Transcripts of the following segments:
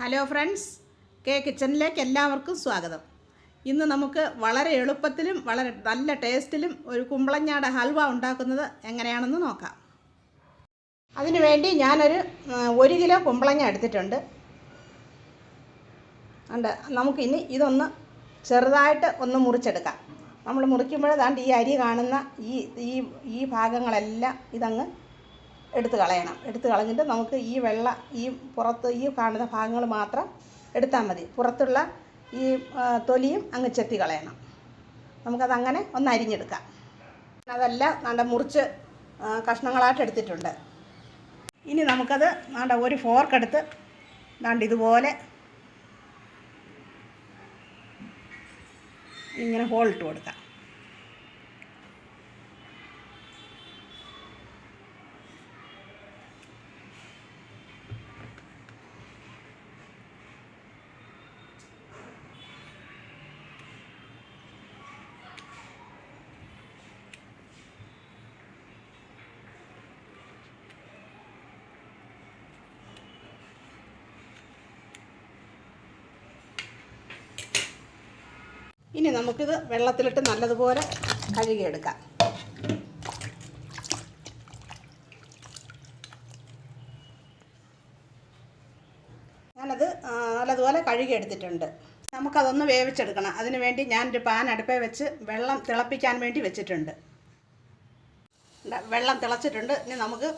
Hello friends, കിച്ചണിലേക്ക് എല്ലാവർക്കും സ്വാഗതം. ഇന്ന് നമുക്ക് വളരെ എളുപ്പത്തിലും വളരെ നല്ല ടേസ്റ്റിലും ഒരു കുമ്പളങ്ങയുടെ ഹൽവ ഉണ്ടാക്കുന്നത് എങ്ങനെയാണെന്ന് നോക്കാം. അതിനുവേണ്ടി ഞാനൊരു 1 കിലോ കുമ്പളങ്ങ എടുത്തിട്ടുണ്ട്. നമുക്കിനി ഇതൊന്ന് ചെറുതായിട്ട് ഒന്ന് മുറിച്ചെടുക്കാം. നമ്മൾ മുറിക്കുമ്പോഴാണ്ട് ഈ അരി കാണുന്ന ഈ ഭാഗങ്ങളെല്ലാം ഇതങ്ങ് എടുത്ത് കളയണം. എടുത്ത് കളഞ്ഞിട്ട് നമുക്ക് ഈ പുറത്ത് ഈ കാണുന്ന ഭാഗങ്ങൾ മാത്രം എടുത്താൽ മതി. പുറത്തുള്ള ഈ തൊലിയും അങ്ങ് ചെത്തി കളയണം. നമുക്കതങ്ങനെ ഒന്ന് അരിഞ്ഞെടുക്കാം. അതെല്ലാം മുറിച്ച് കഷ്ണങ്ങളായിട്ട് എടുത്തിട്ടുണ്ട്. ഇനി നമുക്കത് ഒരു ഫോർക്ക് എടുത്ത് ഇതുപോലെ ഇങ്ങനെ ഹോളിട്ട് കൊടുക്കാം. ഇനി നമുക്കിത് വെള്ളത്തിലിട്ട് നല്ലതുപോലെ കഴുകിയെടുക്കാം. ഞാനത് നല്ലതുപോലെ കഴുകിയെടുത്തിട്ടുണ്ട്. നമുക്കതൊന്ന് വേവിച്ചെടുക്കണം. അതിന് വേണ്ടി ഞാനൊരു പാൻ അടുപ്പേ വെച്ച് വെള്ളം തിളപ്പിക്കാൻ വേണ്ടി വെച്ചിട്ടുണ്ട്. വെള്ളം തിളച്ചിട്ടുണ്ട്. ഇനി നമുക്ക്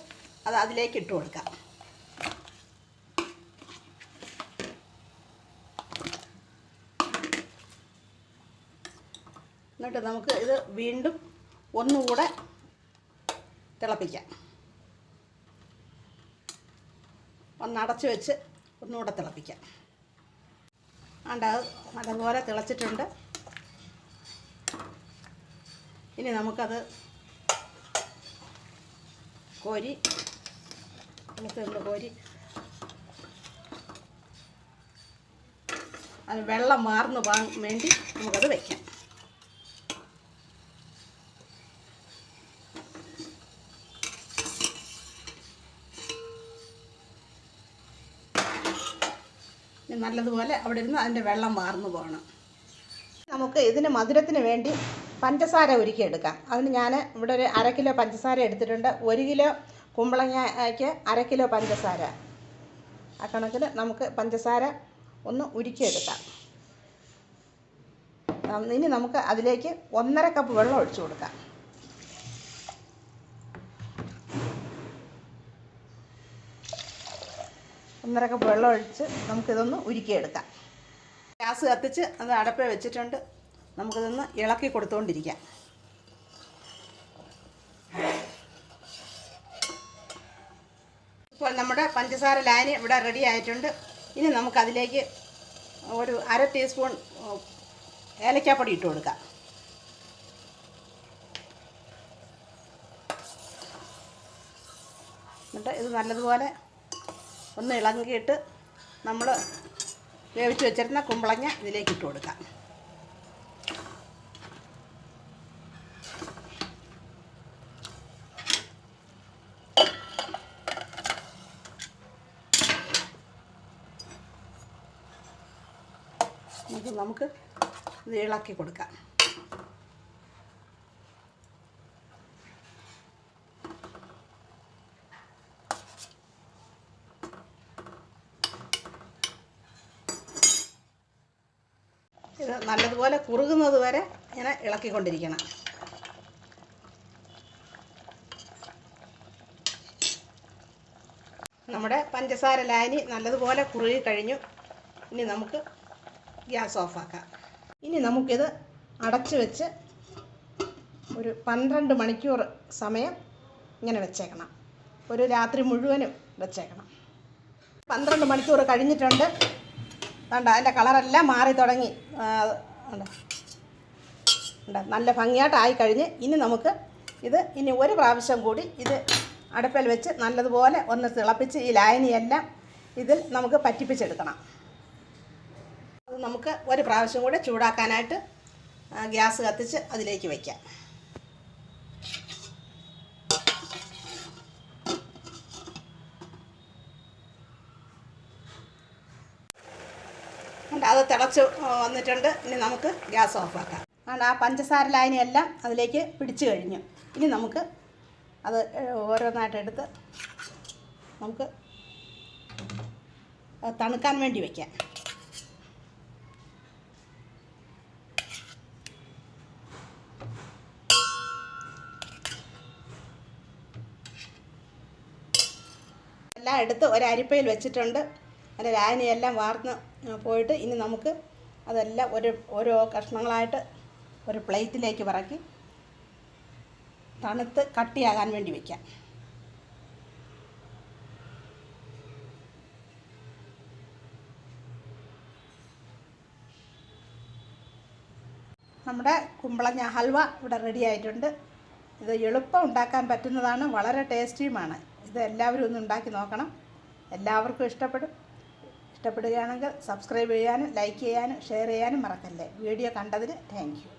അത് അതിലേക്ക് ഇട്ട് കൊടുക്കാം. എന്നിട്ട് നമുക്ക് ഇത് വീണ്ടും ഒന്നുകൂടെ തിളപ്പിക്കാം. ഒന്നടച്ച് വെച്ച് ഒന്നുകൂടെ തിളപ്പിക്കാം. അതുപോലെ തിളച്ചിട്ടുണ്ട്. ഇനി നമുക്കത് കോരി അത് വെള്ളം മാർന്നു പോകാൻ വേണ്ടി നമുക്കത് വയ്ക്കാം. നല്ലതുപോലെ അവിടെ ഇരുന്ന് അതിൻ്റെ വെള്ളം വാർന്നു പോകണം. നമുക്ക് ഇതിന് മധുരത്തിന് വേണ്ടി പഞ്ചസാര ഉരുക്കിയെടുക്കാം. അതിന് ഞാൻ ഇവിടെ ഒരു 1/2 കിലോ പഞ്ചസാര എടുത്തിട്ടുണ്ട്. 1 കിലോ കുമ്പളങ്ങയ്ക്ക് 1/2 കിലോ പഞ്ചസാര. ആ കണക്കിന് നമുക്ക് പഞ്ചസാര ഒന്ന് ഉരുക്കിയെടുക്കാം. ഇനി നമുക്ക് അതിലേക്ക് 1.5 കപ്പ് വെള്ളം ഒഴിച്ചു കൊടുക്കാം. ഒന്നര കപ്പ് വെള്ളം ഒഴിച്ച് നമുക്കിതൊന്ന് ഉരുക്കിയെടുക്കാം. ഗ്യാസ് കത്തിച്ച് അത് അടുപ്പേ വെച്ചിട്ടുണ്ട്. നമുക്കിതൊന്ന് ഇളക്കി കൊടുത്തുകൊണ്ടിരിക്കാം. ഇപ്പോൾ നമ്മുടെ പഞ്ചസാര ലായനി ഇവിടെ റെഡി ആയിട്ടുണ്ട്. ഇനി നമുക്കതിലേക്ക് ഒരു 1/2 ടീസ്പൂൺ ഏലക്കാപ്പൊടി ഇട്ട് കൊടുക്കാം. എന്നിട്ട് ഇത് നല്ലതുപോലെ ഒന്ന് ഇളക്കിയിട്ട് നമ്മൾ വേവിച്ച് വെച്ചിരുന്ന കുമ്പളങ്ങ ഇതിലേക്ക് ഇട്ട് കൊടുക്കാം. നമുക്ക് ഇത് ഇളക്കി കൊടുക്കാം. ഇത് നല്ലതുപോലെ കുറുകുന്നത് വരെ ഇങ്ങനെ ഇളക്കിക്കൊണ്ടിരിക്കണം. നമ്മുടെ പഞ്ചസാര ലായനി നല്ലതുപോലെ കുറുകി കഴിഞ്ഞു. ഇനി നമുക്ക് ഗ്യാസ് ഓഫാക്കാം. ഇനി നമുക്കിത് അടച്ച് വെച്ച് ഒരു 12 മണിക്കൂർ സമയം ഇങ്ങനെ വെച്ചേക്കണം. ഒരു രാത്രി മുഴുവനും വെച്ചേക്കണം. 12 മണിക്കൂർ കഴിഞ്ഞിട്ടുണ്ട്. അതിൻ്റെ കളറെല്ലാം മാറി തുടങ്ങി. നല്ല ഭംഗിയായിട്ടായി കഴിഞ്ഞ് ഇനി നമുക്ക് ഇനി ഒരു പ്രാവശ്യം കൂടി ഇത് അടുപ്പിൽ വെച്ച് നല്ലതുപോലെ ഒന്ന് തിളപ്പിച്ച് ഈ ലായനിയെല്ലാം ഇതിൽ നമുക്ക് പറ്റിപ്പിച്ചെടുക്കണം. അത് നമുക്ക് ഒരു പ്രാവശ്യം കൂടെ ചൂടാക്കാനായിട്ട് ഗ്യാസ് കത്തിച്ച് അതിലേക്ക് വയ്ക്കാം. അത് തിളച്ച് വന്നിട്ടുണ്ട്. ഇനി നമുക്ക് ഗ്യാസ് ഓഫാക്കാം. അതുകൊണ്ട് ആ പഞ്ചസാര ലായനിയെല്ലാം അതിലേക്ക് പിടിച്ചു കഴിഞ്ഞു. ഇനി നമുക്ക് അത് ഓരോന്നായിട്ട് എടുത്ത് നമുക്ക് തണുക്കാൻ വേണ്ടി വയ്ക്കാം. എല്ലാം എടുത്ത് ഒരു അരിപ്പയിൽ വെച്ചിട്ടുണ്ട്. അതിൻ്റെ ലായനിയെല്ലാം വാർന്ന് പോയിട്ട് ഇനി നമുക്ക് അതെല്ലാം ഓരോ കഷ്ണങ്ങളായിട്ട് ഒരു പ്ലേറ്റിലേക്ക് പറക്കി തണുത്ത് കട്ടിയാകാൻ വേണ്ടി വയ്ക്കാം. നമ്മുടെ കുമ്പളങ്ങ ഹൽവ ഇവിടെ റെഡി ആയിട്ടുണ്ട്. ഇത് എളുപ്പം ഉണ്ടാക്കാൻ പറ്റുന്നതാണ്, വളരെ ടേസ്റ്റിയുമാണ്. ഇത് എല്ലാവരും ഒന്ന് ഉണ്ടാക്കി നോക്കണം. എല്ലാവർക്കും ഇഷ്ടപ്പെടുകയാണെങ്കിൽ സബ്സ്ക്രൈബ് ചെയ്യാനും ലൈക്ക് ചെയ്യാനും ഷെയർ ചെയ്യാനും മറക്കല്ലേ. വീഡിയോ കണ്ടതിന് താങ്ക് യു.